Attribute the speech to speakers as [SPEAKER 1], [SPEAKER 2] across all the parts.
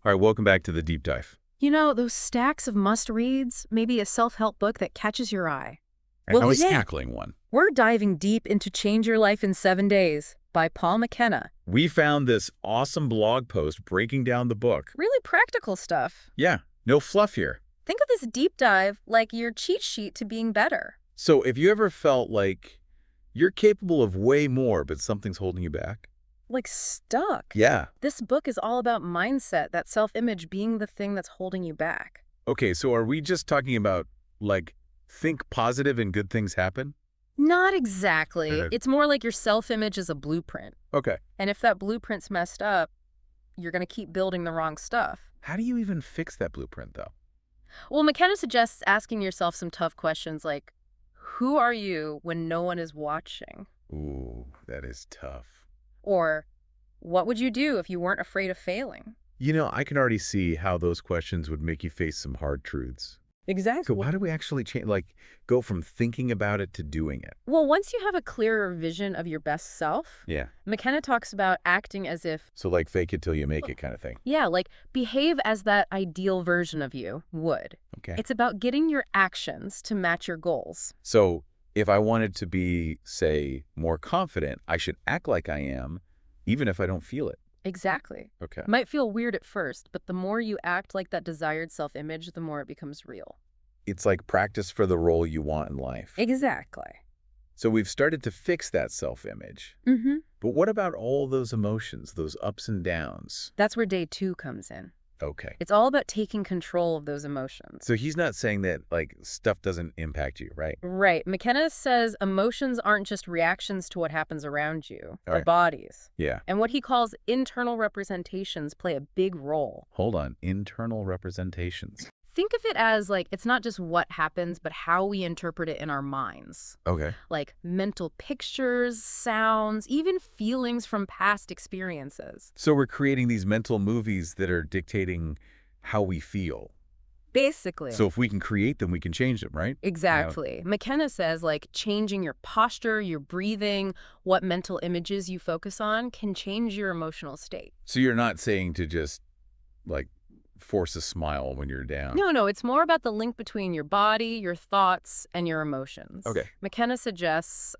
[SPEAKER 1] All right, welcome back to the deep dive.
[SPEAKER 2] You know, those stacks of must-reads, maybe a self-help book that catches your eye.
[SPEAKER 1] And
[SPEAKER 2] Well,
[SPEAKER 1] how is
[SPEAKER 2] today,
[SPEAKER 1] tackling one?
[SPEAKER 2] we're diving deep into Change Your Life in 7 Days by Paul McKenna.
[SPEAKER 1] We found this awesome blog post breaking down the book.
[SPEAKER 2] Really practical stuff.
[SPEAKER 1] Yeah, no fluff here.
[SPEAKER 2] Think of this deep dive like your cheat sheet to being better.
[SPEAKER 1] So if you ever felt like you're capable of way more, but something's holding you back?
[SPEAKER 2] Like stuck.
[SPEAKER 1] Yeah.
[SPEAKER 2] This book is all about mindset, that self-image being the thing that's holding you back.
[SPEAKER 1] Okay, so are we just talking about, like, think positive and good things happen?
[SPEAKER 2] Not exactly.
[SPEAKER 1] Uh-huh.
[SPEAKER 2] It's more like your self-image is a blueprint.
[SPEAKER 1] Okay.
[SPEAKER 2] And if that blueprint's messed up, you're going to keep building the wrong stuff.
[SPEAKER 1] How do you even fix that blueprint, though?
[SPEAKER 2] Well, McKenna suggests asking yourself some tough questions like, who are you when no one is watching?
[SPEAKER 1] Ooh, that is tough.
[SPEAKER 2] Or, what would you do if you weren't afraid of failing?
[SPEAKER 1] You know, I can already see how those questions would make you face some hard truths.
[SPEAKER 2] Exactly.
[SPEAKER 1] So how do we actually change, like, go from thinking about it to doing it?
[SPEAKER 2] Well, once you have a clearer vision of your best self,
[SPEAKER 1] Yeah.
[SPEAKER 2] McKenna talks about acting as if,
[SPEAKER 1] So like fake it till you make it kind of thing.
[SPEAKER 2] yeah, like behave as that ideal version of you would.
[SPEAKER 1] Okay.
[SPEAKER 2] It's about getting your actions to match your goals.
[SPEAKER 1] So if I wanted to be, say, more confident, I should act like I am, even if I don't feel it.
[SPEAKER 2] Exactly.
[SPEAKER 1] Okay.
[SPEAKER 2] Might feel weird at first, but the more you act like that desired self-image, the more it becomes real.
[SPEAKER 1] It's like practice for the role you want in life.
[SPEAKER 2] Exactly.
[SPEAKER 1] So we've started to fix that self-image.
[SPEAKER 2] Mm-hmm.
[SPEAKER 1] But what about all those emotions, those ups and downs?
[SPEAKER 2] That's where day 2 comes in.
[SPEAKER 1] Okay.
[SPEAKER 2] It's all about taking control of those emotions.
[SPEAKER 1] So he's not saying that, like, stuff doesn't impact you, right?
[SPEAKER 2] Right. McKenna says emotions aren't just reactions to what happens around you. They're
[SPEAKER 1] Alright.
[SPEAKER 2] bodies.
[SPEAKER 1] Yeah.
[SPEAKER 2] And what he calls internal representations play a big role.
[SPEAKER 1] Hold on. Internal representations.
[SPEAKER 2] Think of it as like, it's not just what happens, but how we interpret it in our minds.
[SPEAKER 1] Okay.
[SPEAKER 2] Like mental pictures, sounds, even feelings from past experiences.
[SPEAKER 1] So we're creating these mental movies that are dictating how we feel.
[SPEAKER 2] Basically.
[SPEAKER 1] So if we can create them, we can change them, right?
[SPEAKER 2] Exactly. McKenna says like changing your posture, your breathing, what mental images you focus on can change your emotional state.
[SPEAKER 1] So you're not saying to just, like, force a smile when you're down.
[SPEAKER 2] No, it's more about the link between your body, your thoughts, and your emotions.
[SPEAKER 1] Okay.
[SPEAKER 2] McKenna suggests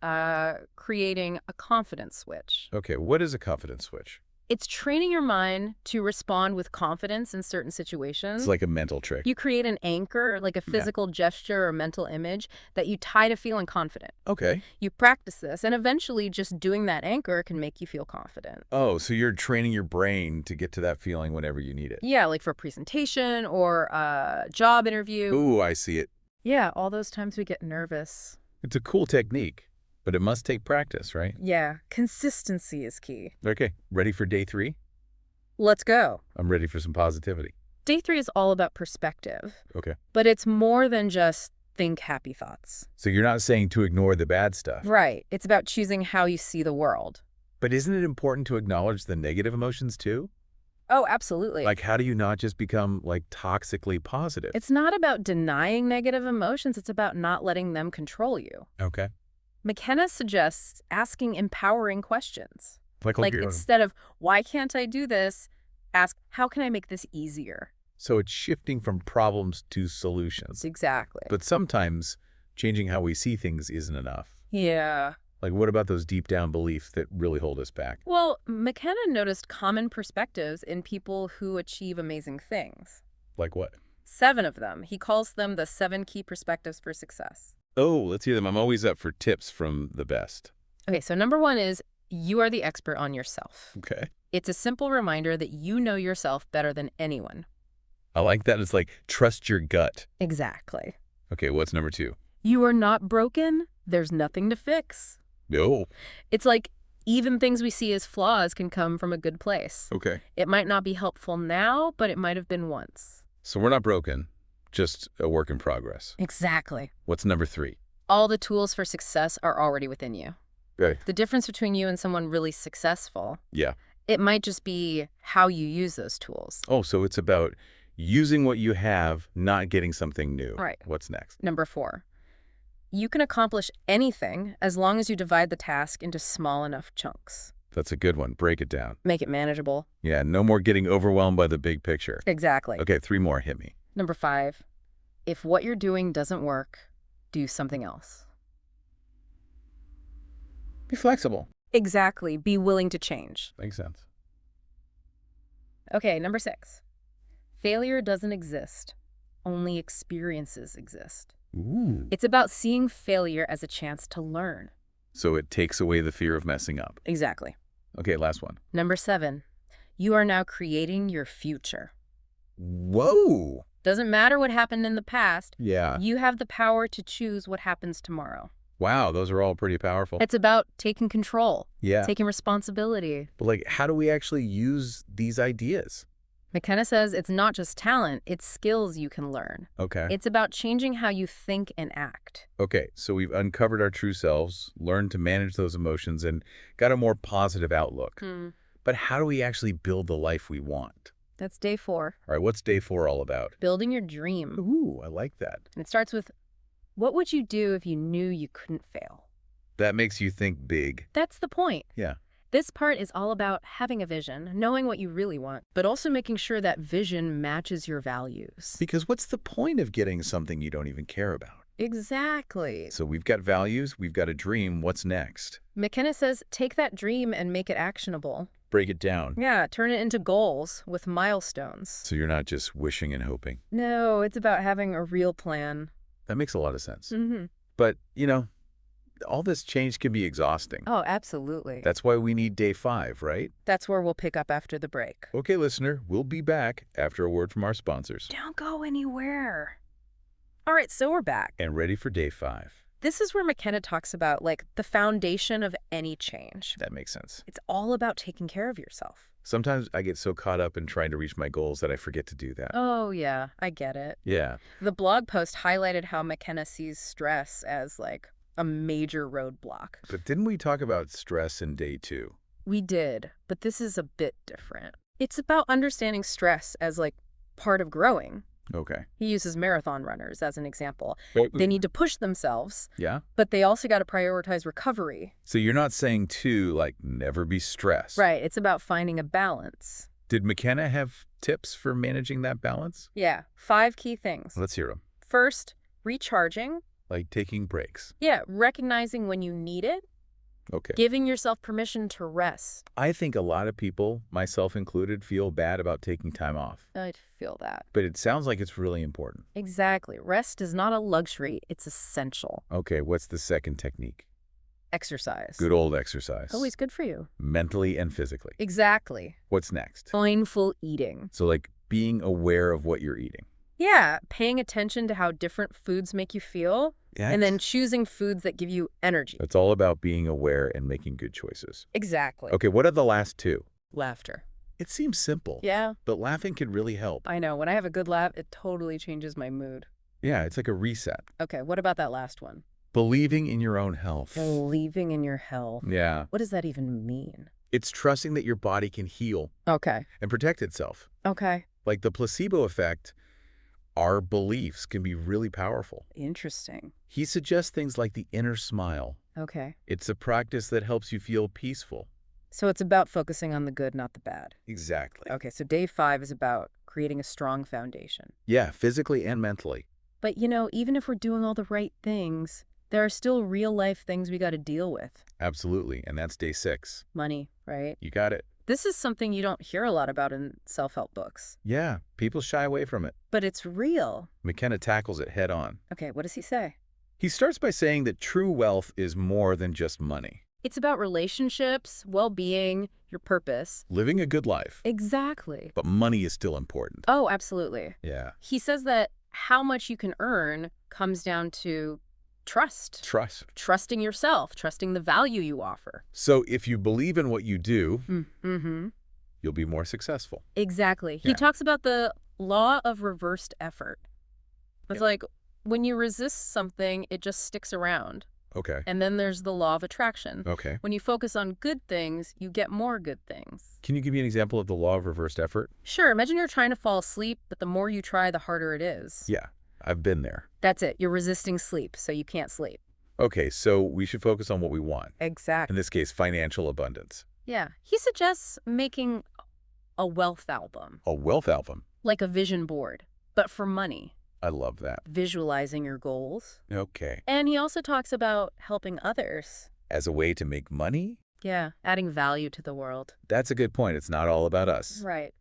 [SPEAKER 2] creating a confidence switch.
[SPEAKER 1] Okay, what is a confidence switch?
[SPEAKER 2] It's training your mind to respond with confidence in certain situations.
[SPEAKER 1] It's like a mental trick.
[SPEAKER 2] You create an anchor, like a physical gesture or mental image that you tie to feeling confident.
[SPEAKER 1] Okay.
[SPEAKER 2] You practice this, and eventually just doing that anchor can make you feel confident.
[SPEAKER 1] Oh, so you're training your brain to get to that feeling whenever you need it.
[SPEAKER 2] Yeah, like for a presentation or a job interview.
[SPEAKER 1] Ooh, I see it.
[SPEAKER 2] Yeah, all those times we get nervous.
[SPEAKER 1] It's a cool technique, but it must take practice, right?
[SPEAKER 2] Yeah, consistency is key.
[SPEAKER 1] Okay, ready for day 3?
[SPEAKER 2] Let's go.
[SPEAKER 1] I'm ready for some positivity.
[SPEAKER 2] Day 3 is all about perspective,
[SPEAKER 1] Okay.
[SPEAKER 2] but it's more than just think happy thoughts.
[SPEAKER 1] So you're not saying to ignore the bad stuff.
[SPEAKER 2] Right. It's about choosing how you see the world.
[SPEAKER 1] But isn't it important to acknowledge the negative emotions too?
[SPEAKER 2] Oh, absolutely.
[SPEAKER 1] Like, how do you not just become, like, toxically positive?
[SPEAKER 2] It's not about denying negative emotions. It's about not letting them control you.
[SPEAKER 1] Okay.
[SPEAKER 2] McKenna suggests asking empowering questions.
[SPEAKER 1] Like you're-
[SPEAKER 2] Instead of, why can't I do this? Ask, how can I make this easier?
[SPEAKER 1] So it's shifting from problems to solutions.
[SPEAKER 2] Exactly.
[SPEAKER 1] But sometimes changing how we see things isn't enough.
[SPEAKER 2] Yeah.
[SPEAKER 1] Like, what about those deep down beliefs that really hold us back?
[SPEAKER 2] Well, McKenna noticed common perspectives in people who achieve amazing things.
[SPEAKER 1] Like what?
[SPEAKER 2] 7 of them. He calls them the 7 key perspectives for success.
[SPEAKER 1] Oh, let's hear them. I'm always up for tips from the best.
[SPEAKER 2] Okay, so number 1 is you are the expert on yourself.
[SPEAKER 1] Okay.
[SPEAKER 2] It's a simple reminder that you know yourself better than anyone.
[SPEAKER 1] I like that. It's like, trust your gut.
[SPEAKER 2] Exactly.
[SPEAKER 1] Okay, what's number 2?
[SPEAKER 2] You are not broken. There's nothing to fix.
[SPEAKER 1] No.
[SPEAKER 2] It's like even things we see as flaws can come from a good place.
[SPEAKER 1] Okay.
[SPEAKER 2] It might not be helpful now, but it might have been once.
[SPEAKER 1] So we're not broken, just a work in progress.
[SPEAKER 2] Exactly.
[SPEAKER 1] What's number 3?
[SPEAKER 2] All the tools for success are already within you.
[SPEAKER 1] Okay.
[SPEAKER 2] The difference between you and someone really successful,
[SPEAKER 1] Yeah.
[SPEAKER 2] it might just be how you use those tools.
[SPEAKER 1] Oh, so it's about using what you have, not getting something new.
[SPEAKER 2] Right.
[SPEAKER 1] What's next?
[SPEAKER 2] Number 4, you can accomplish anything as long as you divide the task into small enough chunks.
[SPEAKER 1] That's a good one. Break it down.
[SPEAKER 2] Make it manageable.
[SPEAKER 1] Yeah, no more getting overwhelmed by the big picture.
[SPEAKER 2] Exactly.
[SPEAKER 1] Okay, 3 more. Hit me.
[SPEAKER 2] Number 5, if what you're doing doesn't work, do something else.
[SPEAKER 1] Be flexible.
[SPEAKER 2] Exactly. Be willing to change.
[SPEAKER 1] Makes sense.
[SPEAKER 2] Okay, number 6. Failure doesn't exist. Only experiences exist.
[SPEAKER 1] Ooh.
[SPEAKER 2] It's about seeing failure as a chance to learn.
[SPEAKER 1] So it takes away the fear of messing up.
[SPEAKER 2] Exactly.
[SPEAKER 1] Okay, last one.
[SPEAKER 2] Number 7. You are now creating your future.
[SPEAKER 1] Whoa.
[SPEAKER 2] Doesn't matter what happened in the past.
[SPEAKER 1] Yeah.
[SPEAKER 2] You have the power to choose what happens tomorrow.
[SPEAKER 1] Wow, those are all pretty powerful.
[SPEAKER 2] It's about taking control,
[SPEAKER 1] Yeah.
[SPEAKER 2] taking responsibility.
[SPEAKER 1] But like, how do we actually use these ideas?
[SPEAKER 2] McKenna says it's not just talent, it's skills you can learn.
[SPEAKER 1] Okay.
[SPEAKER 2] It's about changing how you think and act.
[SPEAKER 1] Okay, so we've uncovered our true selves, learned to manage those emotions, and got a more positive outlook. But how do we actually build the life we want?
[SPEAKER 2] That's day 4.
[SPEAKER 1] All right, what's day 4 all about?
[SPEAKER 2] Building your dream.
[SPEAKER 1] Ooh, I like that.
[SPEAKER 2] And it starts with, what would you do if you knew you couldn't fail?
[SPEAKER 1] That makes you think big.
[SPEAKER 2] That's the point.
[SPEAKER 1] Yeah.
[SPEAKER 2] This part is all about having a vision, knowing what you really want, but also making sure that vision matches your values.
[SPEAKER 1] Because what's the point of getting something you don't even care about?
[SPEAKER 2] Exactly.
[SPEAKER 1] So we've got values, we've got a dream. What's next?
[SPEAKER 2] McKenna says take that dream and make it actionable.
[SPEAKER 1] Break it down.
[SPEAKER 2] Yeah, turn it into goals with milestones.
[SPEAKER 1] So you're not just wishing and hoping.
[SPEAKER 2] No, it's about having a real plan.
[SPEAKER 1] That makes a lot of sense.
[SPEAKER 2] Mm-hmm.
[SPEAKER 1] But, all this change can be exhausting.
[SPEAKER 2] Oh, absolutely.
[SPEAKER 1] That's why we need day 5, right?
[SPEAKER 2] That's where we'll pick up after the break.
[SPEAKER 1] Okay, listener, we'll be back after a word from our sponsors.
[SPEAKER 2] Don't go anywhere. All right, so we're back.
[SPEAKER 1] And ready for day 5.
[SPEAKER 2] This is where McKenna talks about, the foundation of any change.
[SPEAKER 1] That makes sense.
[SPEAKER 2] It's all about taking care of yourself.
[SPEAKER 1] Sometimes I get so caught up in trying to reach my goals that I forget to do that.
[SPEAKER 2] Oh, yeah, I get it.
[SPEAKER 1] Yeah.
[SPEAKER 2] The blog post highlighted how McKenna sees stress as, a major roadblock.
[SPEAKER 1] But didn't we talk about stress in day 2?
[SPEAKER 2] We did, but this is a bit different. It's about understanding stress as, part of growing.
[SPEAKER 1] Okay.
[SPEAKER 2] He uses marathon runners as an example.
[SPEAKER 1] But,
[SPEAKER 2] They need to push themselves,
[SPEAKER 1] yeah?
[SPEAKER 2] but they also got to prioritize recovery.
[SPEAKER 1] So you're not saying, too, never be stressed.
[SPEAKER 2] Right, it's about finding a balance.
[SPEAKER 1] Did McKenna have tips for managing that balance?
[SPEAKER 2] Yeah, 5 key things.
[SPEAKER 1] Let's hear them.
[SPEAKER 2] First, recharging.
[SPEAKER 1] Like taking breaks.
[SPEAKER 2] Yeah, recognizing when you need it.
[SPEAKER 1] Okay.
[SPEAKER 2] Giving yourself permission to rest.
[SPEAKER 1] I think a lot of people, myself included, feel bad about taking time off.
[SPEAKER 2] I feel that.
[SPEAKER 1] But it sounds like it's really important.
[SPEAKER 2] Exactly. Rest is not a luxury, it's essential.
[SPEAKER 1] Okay, what's the second technique?
[SPEAKER 2] Exercise.
[SPEAKER 1] Good old exercise.
[SPEAKER 2] Always good for you.
[SPEAKER 1] Mentally and physically.
[SPEAKER 2] Exactly.
[SPEAKER 1] What's next?
[SPEAKER 2] Mindful eating.
[SPEAKER 1] So being aware of what you're eating.
[SPEAKER 2] Yeah, paying attention to how different foods make you feel,
[SPEAKER 1] Yeah.
[SPEAKER 2] and then choosing foods that give you energy.
[SPEAKER 1] It's all about being aware and making good choices.
[SPEAKER 2] Exactly.
[SPEAKER 1] Okay, what are the last 2?
[SPEAKER 2] Laughter.
[SPEAKER 1] It seems simple.
[SPEAKER 2] Yeah,
[SPEAKER 1] But laughing can really help.
[SPEAKER 2] I know. When I have a good laugh, it totally changes my mood.
[SPEAKER 1] Yeah, it's like a reset.
[SPEAKER 2] Okay, what about that last one?
[SPEAKER 1] Believing in your own health.
[SPEAKER 2] Believing in your health.
[SPEAKER 1] Yeah.
[SPEAKER 2] What does that even mean?
[SPEAKER 1] It's trusting that your body can heal
[SPEAKER 2] Okay.
[SPEAKER 1] and protect itself.
[SPEAKER 2] Okay.
[SPEAKER 1] Like the placebo effect, our beliefs can be really powerful.
[SPEAKER 2] Interesting.
[SPEAKER 1] He suggests things like the inner smile.
[SPEAKER 2] Okay.
[SPEAKER 1] It's a practice that helps you feel peaceful.
[SPEAKER 2] So it's about focusing on the good, not the bad.
[SPEAKER 1] Exactly.
[SPEAKER 2] Okay, so day 5 is about creating a strong foundation.
[SPEAKER 1] Yeah, physically and mentally.
[SPEAKER 2] But, even if we're doing all the right things, there are still real-life things we got to deal with.
[SPEAKER 1] Absolutely, and that's day 6.
[SPEAKER 2] Money, right?
[SPEAKER 1] You got it.
[SPEAKER 2] This is something you don't hear a lot about in self-help books.
[SPEAKER 1] Yeah, people shy away from it.
[SPEAKER 2] But it's real.
[SPEAKER 1] McKenna tackles it head on.
[SPEAKER 2] Okay, what does he say?
[SPEAKER 1] He starts by saying that true wealth is more than just money.
[SPEAKER 2] It's about relationships, well-being, your purpose.
[SPEAKER 1] Living a good life.
[SPEAKER 2] Exactly.
[SPEAKER 1] But money is still important.
[SPEAKER 2] Oh, absolutely.
[SPEAKER 1] Yeah.
[SPEAKER 2] He says that how much you can earn comes down to trust.
[SPEAKER 1] Trust.
[SPEAKER 2] Trusting yourself, trusting the value you offer.
[SPEAKER 1] So if you believe in what you do,
[SPEAKER 2] Mm-hmm.
[SPEAKER 1] you'll be more successful.
[SPEAKER 2] Exactly.
[SPEAKER 1] Yeah.
[SPEAKER 2] He talks about the law of reversed effort. It's
[SPEAKER 1] Yeah.
[SPEAKER 2] like when you resist something, it just sticks around.
[SPEAKER 1] Okay.
[SPEAKER 2] And then there's the law of attraction.
[SPEAKER 1] Okay.
[SPEAKER 2] When you focus on good things, you get more good things.
[SPEAKER 1] Can you give me an example of the law of reversed effort?
[SPEAKER 2] Sure, imagine you're trying to fall asleep, but the more you try, the harder it is.
[SPEAKER 1] Yeah, I've been there.
[SPEAKER 2] That's it. You're resisting sleep, so you can't sleep.
[SPEAKER 1] Okay, so we should focus on what we want. In
[SPEAKER 2] Exactly.
[SPEAKER 1] this case, financial abundance.
[SPEAKER 2] Yeah. He suggests making a wealth album,
[SPEAKER 1] A wealth album.
[SPEAKER 2] like a vision board, but for money,
[SPEAKER 1] I love that.
[SPEAKER 2] visualizing your goals.
[SPEAKER 1] Okay.
[SPEAKER 2] And he also talks about helping others.
[SPEAKER 1] As a way to make money?
[SPEAKER 2] Yeah, adding value to the world.
[SPEAKER 1] That's a good point. It's not all about us.
[SPEAKER 2] Right.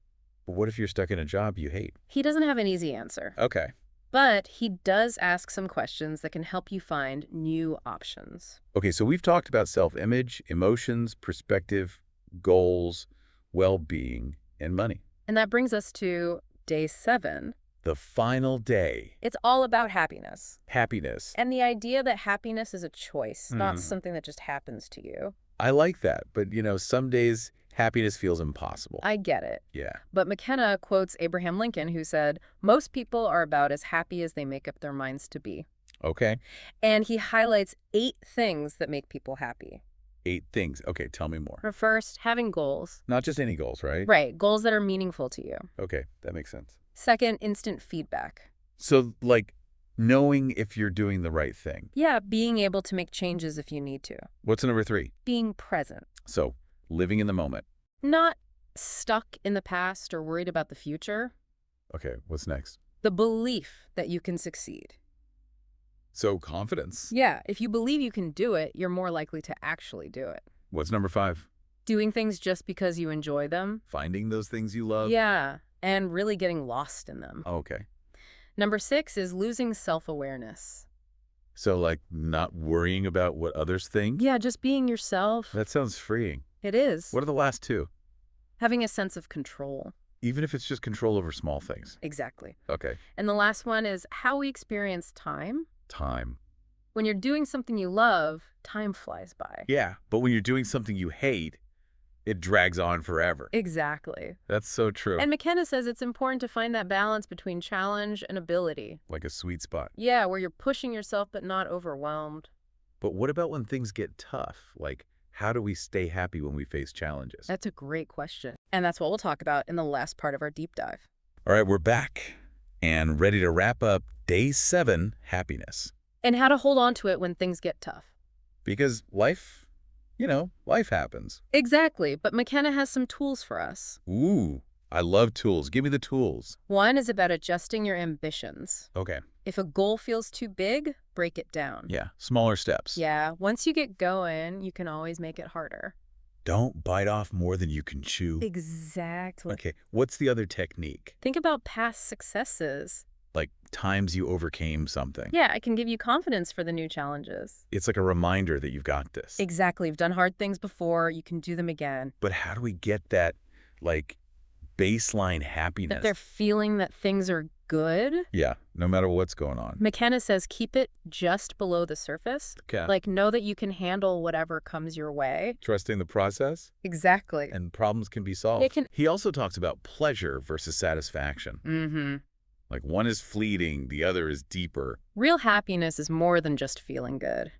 [SPEAKER 1] But what if you're stuck in a job you hate?
[SPEAKER 2] He doesn't have an easy answer,
[SPEAKER 1] Okay.
[SPEAKER 2] but he does ask some questions that can help you find new options.
[SPEAKER 1] Okay, so we've talked about self-image, emotions, perspective, goals, well-being, and money.
[SPEAKER 2] And that brings us to day 7.
[SPEAKER 1] The final day.
[SPEAKER 2] It's all about happiness.
[SPEAKER 1] Happiness.
[SPEAKER 2] And the idea that happiness is a choice, not
[SPEAKER 1] Mhm.
[SPEAKER 2] something that just happens to you.
[SPEAKER 1] I like that, but some days happiness feels impossible.
[SPEAKER 2] I get it.
[SPEAKER 1] Yeah.
[SPEAKER 2] But McKenna quotes Abraham Lincoln, who said, "Most people are about as happy as they make up their minds to be."
[SPEAKER 1] Okay.
[SPEAKER 2] And he highlights 8 things that make people happy.
[SPEAKER 1] 8 things. Okay, tell me more.
[SPEAKER 2] First, having goals.
[SPEAKER 1] Not just any goals, right?
[SPEAKER 2] Right, goals that are meaningful to you.
[SPEAKER 1] Okay, that makes sense.
[SPEAKER 2] Second, instant feedback.
[SPEAKER 1] So, knowing if you're doing the right thing.
[SPEAKER 2] Yeah, being able to make changes if you need to.
[SPEAKER 1] What's number 3?
[SPEAKER 2] Being present.
[SPEAKER 1] So, living in the moment.
[SPEAKER 2] Not stuck in the past or worried about the future.
[SPEAKER 1] Okay, what's next?
[SPEAKER 2] The belief that you can succeed.
[SPEAKER 1] So, confidence.
[SPEAKER 2] Yeah, if you believe you can do it, you're more likely to actually do it.
[SPEAKER 1] What's number 5?
[SPEAKER 2] Doing things just because you enjoy them.
[SPEAKER 1] Finding those things you love.
[SPEAKER 2] Yeah, and really getting lost in them.
[SPEAKER 1] Okay.
[SPEAKER 2] Number 6 is losing self-awareness.
[SPEAKER 1] So, not worrying about what others think?
[SPEAKER 2] Yeah, just being yourself.
[SPEAKER 1] That sounds freeing.
[SPEAKER 2] It is.
[SPEAKER 1] What are the last 2?
[SPEAKER 2] Having a sense of control.
[SPEAKER 1] Even if it's just control over small things.
[SPEAKER 2] Exactly.
[SPEAKER 1] Okay.
[SPEAKER 2] And the last one is how we experience time.
[SPEAKER 1] Time.
[SPEAKER 2] When you're doing something you love, time flies by.
[SPEAKER 1] Yeah, but when you're doing something you hate, it drags on forever.
[SPEAKER 2] Exactly.
[SPEAKER 1] That's so true.
[SPEAKER 2] And McKenna says it's important to find that balance between challenge and ability.
[SPEAKER 1] Like a sweet spot.
[SPEAKER 2] Yeah, where you're pushing yourself but not overwhelmed.
[SPEAKER 1] But what about when things get tough? How do we stay happy when we face challenges?
[SPEAKER 2] That's a great question. And that's what we'll talk about in the last part of our deep dive.
[SPEAKER 1] All right, we're back and ready to wrap up day 7, happiness.
[SPEAKER 2] And how to hold on to it when things get tough.
[SPEAKER 1] Because life happens.
[SPEAKER 2] Exactly, but McKenna has some tools for us.
[SPEAKER 1] Ooh, I love tools. Give me the tools.
[SPEAKER 2] One is about adjusting your ambitions.
[SPEAKER 1] Okay.
[SPEAKER 2] If a goal feels too big, break it down.
[SPEAKER 1] Yeah, smaller steps.
[SPEAKER 2] Yeah, once you get going, you can always make it harder.
[SPEAKER 1] Don't bite off more than you can chew.
[SPEAKER 2] Exactly.
[SPEAKER 1] Okay, what's the other technique?
[SPEAKER 2] Think about past successes.
[SPEAKER 1] Like times you overcame something.
[SPEAKER 2] Yeah, it can give you confidence for the new challenges.
[SPEAKER 1] It's like a reminder that you've got this.
[SPEAKER 2] Exactly. You've done hard things before. You can do them again.
[SPEAKER 1] But how do we get that, baseline happiness?
[SPEAKER 2] That they're feeling that things are good.
[SPEAKER 1] Yeah, no matter what's going on.
[SPEAKER 2] McKenna says keep it just below the surface.
[SPEAKER 1] Okay.
[SPEAKER 2] Know that you can handle whatever comes your way.
[SPEAKER 1] Trusting the process?
[SPEAKER 2] Exactly.
[SPEAKER 1] And problems can be solved. He also talks about pleasure versus satisfaction.
[SPEAKER 2] Mm-hmm.
[SPEAKER 1] One is fleeting, the other is deeper.
[SPEAKER 2] Real happiness is more than just feeling good.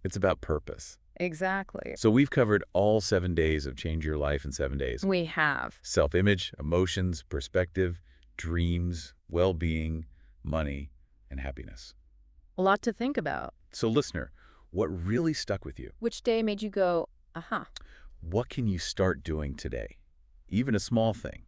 [SPEAKER 1] It's about purpose.
[SPEAKER 2] Exactly.
[SPEAKER 1] So we've covered all 7 days of Change Your Life in 7 days.
[SPEAKER 2] We have.
[SPEAKER 1] Self-image, emotions, perspective, dreams, well-being, money, and happiness.
[SPEAKER 2] A lot to think about.
[SPEAKER 1] So listener, what really stuck with you?
[SPEAKER 2] Which day made you go, aha?
[SPEAKER 1] What can you start doing today? Even a small thing.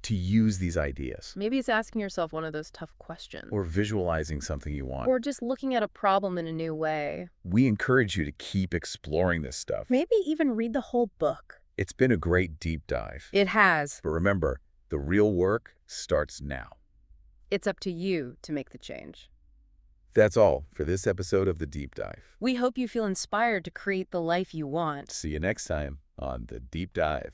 [SPEAKER 1] To use these ideas.
[SPEAKER 2] Maybe it's asking yourself one of those tough questions.
[SPEAKER 1] Or visualizing something you want.
[SPEAKER 2] Or just looking at a problem in a new way.
[SPEAKER 1] We encourage you to keep exploring this stuff.
[SPEAKER 2] Maybe even read the whole book.
[SPEAKER 1] It's been a great deep dive.
[SPEAKER 2] It has.
[SPEAKER 1] But remember, the real work starts now.
[SPEAKER 2] It's up to you to make the change.
[SPEAKER 1] That's all for this episode of The Deep Dive.
[SPEAKER 2] We hope you feel inspired to create the life you want.
[SPEAKER 1] See you next time on The Deep Dive.